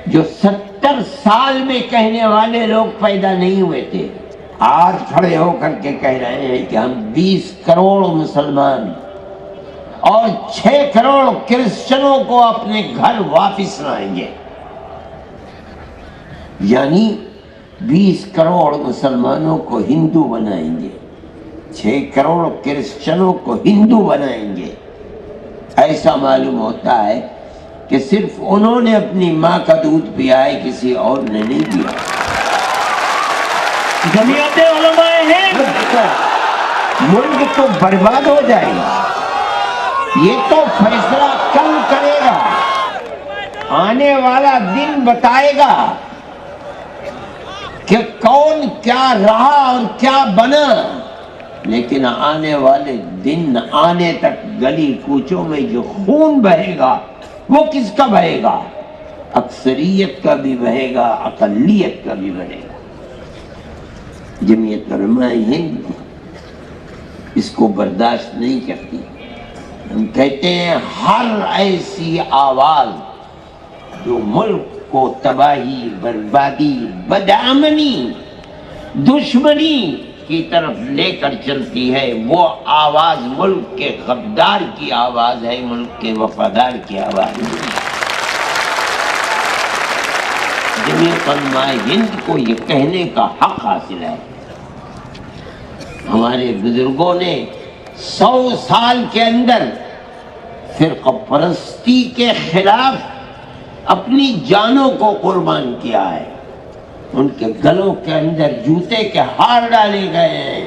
जो 70 साल में कहने वाले लोग पैदा नहीं हुए थे, आज खड़े होकर के कह रहे हैं कि हम 20 करोड़ मुसलमान और 6 करोड़ क्रिश्चियनों को अपने घर वापस लाएंगे। यानी 20 करोड़ मुसलमानों को हिंदू बनाएंगे, 6 करोड़ क्रिश्चियनों को हिंदू बनाएंगे। ऐसा मालूम होता है कि सिर्फ उन्होंने अपनी माँ का दूध पिया है, किसी और ने नहीं पिया। जमीयते उलमाए हिंद, मुल्क तो बर्बाद हो जाएगा। ये तो फैसला कल करेगा, आने वाला दिन बताएगा कि कौन क्या रहा और क्या बना। लेकिन आने वाले दिन आने तक गली कूचों में जो खून बहेगा वो किसका बहेगा? अक्सरियत का भी बहेगा, अकलियत का भी बहेगा। जमीयत उलमाए हिंद इसको बर्दाश्त नहीं करती। हम कहते हैं हर ऐसी आवाज जो मुल्क को तबाही, बर्बादी, बदअमनी, दुश्मनी की तरफ लेकर चलती है, वो आवाज मुल्क के गद्दार की आवाज है, मुल्क के वफादार की आवाज है। जमीयत उलमाए हिंद को ये कहने का हक हासिल है। हमारे बुजुर्गों ने 100 साल के अंदर फिरका परस्ती के खिलाफ अपनी जानों को कुर्बान किया है। उनके गलों के अंदर जूते के हार डाले गए हैं,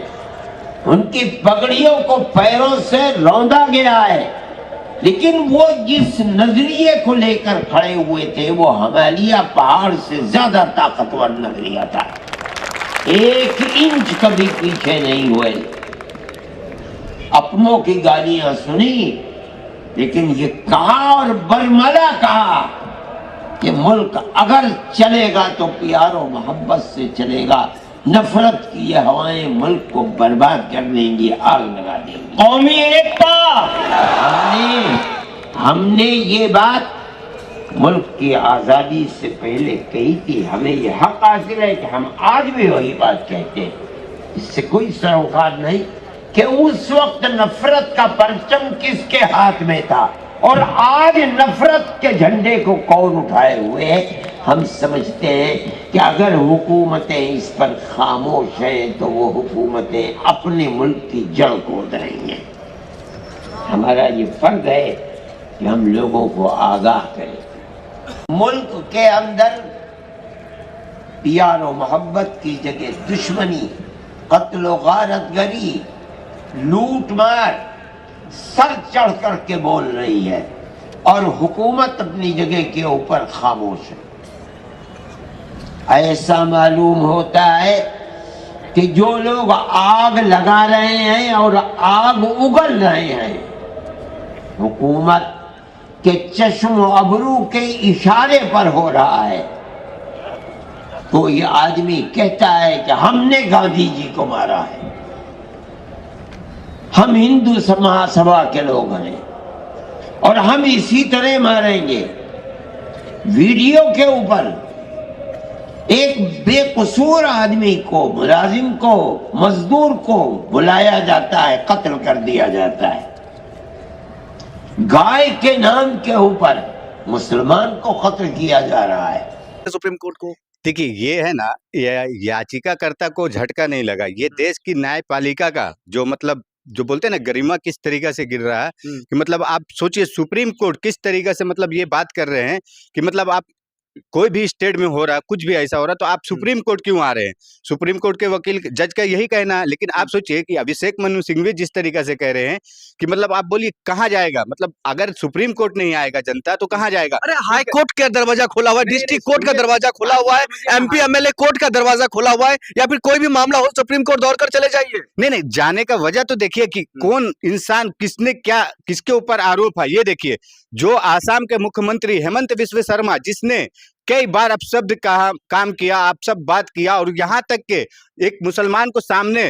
उनकी पगड़ियों को पैरों से रौंदा गया है। लेकिन वो जिस नजरिए को लेकर खड़े हुए थे वो हिमालय पहाड़ से ज्यादा ताकतवर नजरिया था। 1 इंच कभी पीछे नहीं हुए। अपनों की गालियां सुनी, लेकिन ये कहा और बरमला कहा कि मुल्क अगर चलेगा तो प्यार और मोहब्बत से चलेगा, नफरत की ये हवाएं मुल्क को बर्बाद कर देंगी, आग लगा देंगी। कौमी एकता, हमने ये बात मुल्क की आज़ादी से पहले कही थी। हमें ये हक हासिल है कि हम आज भी वही बात कहते हैं। इससे कोई सरोकार नहीं कि उस वक्त नफरत का परचम किसके हाथ में था और आज नफरत के झंडे को कौन उठाए हुए है। हम समझते हैं कि अगर हुकूमतें इस पर खामोश हैं तो वो हुकूमतें अपने मुल्क की जड़ खोद रही हैं। हमारा ये फर्ज है कि हम लोगों को आगाह करें। मुल्क के अंदर प्यार और मोहब्बत की जगह दुश्मनी, कत्ल गारतगरी, लूट मार सर चढ़ कर के बोल रही है और हुकूमत अपनी जगह के ऊपर खामोश है। ऐसा मालूम होता है कि जो लोग आग लगा रहे हैं और आग उगल रहे हैं, हुकूमत के चश्म अबरू के इशारे पर हो रहा है। तो ये आदमी कहता है कि हमने गांधी जी को मारा है, हम हिंदू महासभा के लोग हैं और हम इसी तरह मारेंगे। वीडियो के ऊपर एक बेकसूर आदमी को, मुलाजिम को, मजदूर को बुलाया जाता है, कत्ल कर दिया जाता है। गाय के नाम के ऊपर मुसलमान को कत्ल किया जा रहा है। सुप्रीम कोर्ट को देखिए, ये है ना, याचिकाकर्ता को झटका नहीं लगा। ये देश की न्यायपालिका का जो मतलब जो बोलते हैं ना गरिमा किस तरीका से गिर रहा है कि मतलब आप सोचिए सुप्रीम कोर्ट किस तरीके से मतलब ये बात कर रहे हैं कि मतलब आप कोई भी स्टेट में हो रहा है, कुछ भी ऐसा हो रहा है तो आप सुप्रीम कोर्ट क्यों आ रहे हैं? सुप्रीम कोर्ट के वकील जज का यही कहना है। लेकिन आप सोचिए कि अभिषेक मनु सिंघवी जिस तरीके से कह रहे हैं कि मतलब आप बोलिए कहाँ जाएगा, मतलब अगर सुप्रीम कोर्ट नहीं आएगा जनता तो कहाँ जाएगा? अरे हाई कोर्ट का दरवाजा खुला हुआ है, डिस्ट्रिक्ट कोर्ट का दरवाजा खुला हुआ है, MP MLA कोर्ट का दरवाजा खुला हुआ है, या फिर कोई भी मामला हो सुप्रीम कोर्ट दौड़ कर चले जाइए। नहीं, जाने का वजह तो देखिए कि कौन इंसान किसने क्या किसके ऊपर आरोप है। ये देखिए, जो आसाम के मुख्यमंत्री हेमंत बिस्व शर्मा जिसने कई बार अपशब्द कहा, काम किया, आप सब बात किया और यहाँ तक के एक मुसलमान को सामने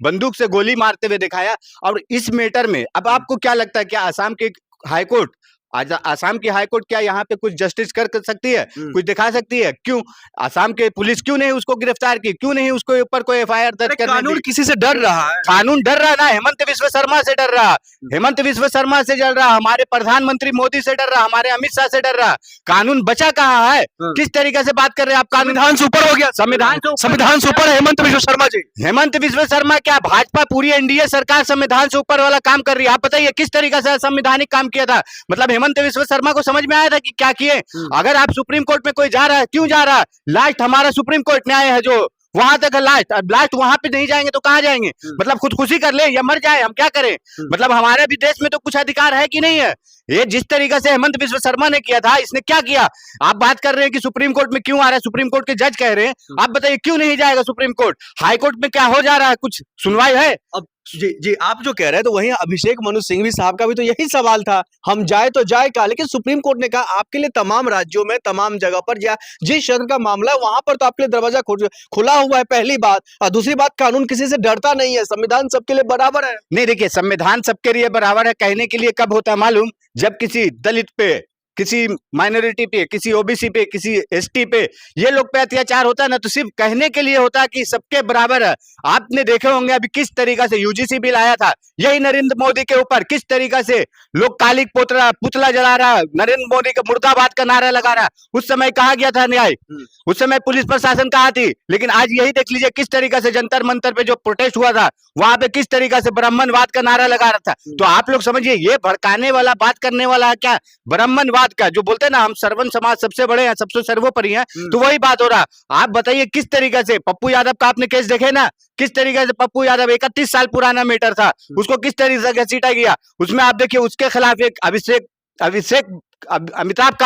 बंदूक से गोली मारते हुए दिखाया। और इस मैटर में अब आपको क्या लगता है, क्या आसाम के हाईकोर्ट आज आसाम की हाईकोर्ट क्या यहाँ पे कुछ जस्टिस कर सकती है, कुछ दिखा सकती है? क्यों आसाम के पुलिस क्यों नहीं उसको गिरफ्तार की, क्यों नहीं उसको ऊपर कोई एफआईआर दर्ज करने कानून दी? किसी से डर रहा है? कानून डर रहा ना, हेमंत विश्व शर्मा से डर रहा, हेमंत विश्व शर्मा से डर रहा, हमारे प्रधानमंत्री मोदी से डर रहा, हमारे अमित शाह से डर रहा। कानून बचा कहाँ है? किस तरीके से बात कर रहे हैं आप? कानून संविधान से ऊपर हो गया, संविधान से ऊपर है हेमंत विश्व शर्मा जी। हेमंत विश्व शर्मा क्या, भाजपा पूरी एनडीए सरकार संविधान से ऊपर वाला काम कर रही है। आप बताइए किस तरीके से संवैधानिक काम किया था? मतलब हेमंत विश्व शर्मा को समझ में आया था कि क्या किए? अगर आप सुप्रीम कोर्ट में कोई जा रहा है, क्यों जा रहा है? लास्ट हमारा सुप्रीम कोर्ट न्याय है जो वहां तक है लास्ट, अब लास्ट वहां पे नहीं जाएंगे तो कहाँ जाएंगे? मतलब खुदकुशी कर ले या मर जाए, हम क्या करें? मतलब हमारे भी देश में तो कुछ अधिकार है कि नहीं है? ये जिस तरीके से हेमंत विश्व शर्मा ने किया था, इसने क्या किया? आप बात कर रहे हैं कि सुप्रीम कोर्ट में क्यों आ रहा है, सुप्रीम कोर्ट के जज कह रहे हैं, आप बताइए क्यों नहीं जाएगा सुप्रीम कोर्ट? हाई कोर्ट में क्या हो जा रहा है, कुछ सुनवाई है? अब जी जी, आप जो कह रहे हैं तो वहीं अभिषेक मनु सिंघवी साहब का भी तो यही सवाल था, हम जाए तो जाए क्या, लेकिन सुप्रीम कोर्ट ने कहा आपके लिए तमाम राज्यों में तमाम जगह पर या जिस क्षेत्र का मामला है वहां पर तो आपके लिए दरवाजा खुला हुआ है, पहली बात। और दूसरी बात, कानून किसी से डरता नहीं है, संविधान सबके लिए बराबर है। नहीं देखिए, संविधान सबके लिए बराबर है कहने के लिए कब होता है मालूम? जब किसी दलित पे, किसी माइनॉरिटी पे, किसी ओबीसी पे, किसी एसटी पे, ये लोग पे अत्याचार होता है ना, तो सिर्फ कहने के लिए होता है कि सबके बराबर है। आपने देखे होंगे अभी किस तरीका से यूजीसी बिल आया था, यही नरेंद्र मोदी के ऊपर किस तरीका से लोग काली पुतला जला रहा, नरेंद्र मोदी का मुर्दाबाद का नारा लगा रहा। उस समय कहा गया था न्याय, उस समय पुलिस प्रशासन कहा थी, लेकिन आज यही देख लीजिए किस तरीका से जंतर मंतर पे जो प्रोटेस्ट हुआ था, वहां पे किस तरीका से ब्राह्मणवाद का नारा लगा रहा था। तो आप लोग समझिए, ये भड़काने वाला, बात करने वाला क्या ब्राह्मणवाद का, जो बोलते हैं ना हम सर्वन समाज सबसे बड़े हैं, सबसे सर्वोपरि हैं, तो वही बात हो रहा। आप बताइए किस तरीके से पप्पू यादव का आपने केस देखे ना, किस तरीके से पप्पू यादव 31 साल पुराना मैटर था, उसको किस तरीके से घसीटा गया। उसमें आप देखिए उसके खिलाफ एक अमिताभ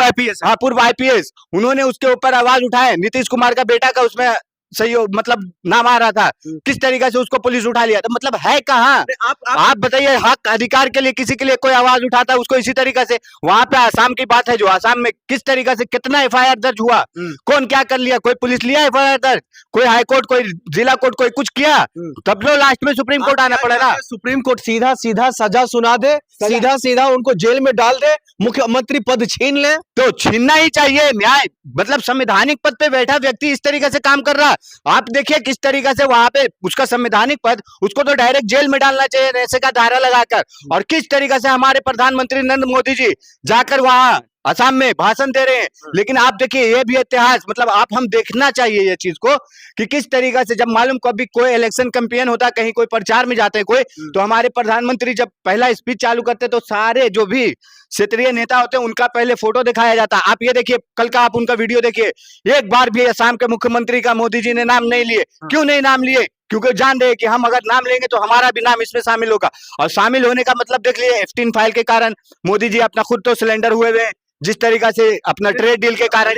IPS, हाँ पूर्व आईपीएस, उन्होंने उसके ऊपर आवाज उठाए। नीतीश कुमार का बेटा का उसमें सही मतलब नाम आ रहा था, किस तरीके से उसको पुलिस उठा लिया। तो मतलब है कहाँ? आप बताइए, हक अधिकार के लिए किसी के लिए कोई आवाज उठाता है उसको इसी तरीके से। वहां पे आसाम की बात है, जो आसाम में किस तरीके से कितना एफआईआर दर्ज हुआ, कौन क्या कर लिया, कोई पुलिस लिया एफआईआर दर्ज, कोई हाईकोर्ट, कोई जिला कोर्ट, कोई कुछ किया, तब तो लास्ट में सुप्रीम कोर्ट आना पड़ा ना। सुप्रीम कोर्ट सीधा सीधा सजा सुना दे, सीधा सीधा उनको जेल में डाल दे, मुख्यमंत्री पद छीन ले। तो छीनना ही चाहिए न्याय, मतलब संवैधानिक पद पे बैठा व्यक्ति इस तरीके से काम कर रहा। आप देखिए किस तरीके से वहां पे उसका संवैधानिक पद, उसको तो डायरेक्ट जेल में डालना चाहिए ऐसे का धारा लगाकर। और किस तरीके से हमारे प्रधानमंत्री नरेंद्र मोदी जी जाकर वहां असम में भाषण दे रहे हैं। लेकिन आप देखिए ये भी इतिहास, मतलब आप हम देखना चाहिए ये चीज को कि किस तरीके से जब मालूम कभी कोई इलेक्शन कैंपेन होता है, कहीं कोई प्रचार में जाते हैं कोई, तो हमारे प्रधानमंत्री जब पहला स्पीच चालू करते तो सारे जो भी क्षेत्रीय नेता होते हैं उनका पहले फोटो दिखाया जाता। आप ये देखिए कल का, आप उनका वीडियो देखिए, एक बार भी असम के मुख्यमंत्री का मोदी जी ने नाम नहीं लिए। क्यों नहीं नाम लिए? क्योंकि जान रहे कि हम अगर नाम लेंगे तो हमारा भी नाम इसमें शामिल होगा। और शामिल होने का मतलब देख लिए F-18 फाइल के कारण मोदी जी अपना खुद तो सिलेंडर हुए हुए हैं, जिस तरीका से अपना ट्रेड डील के कारण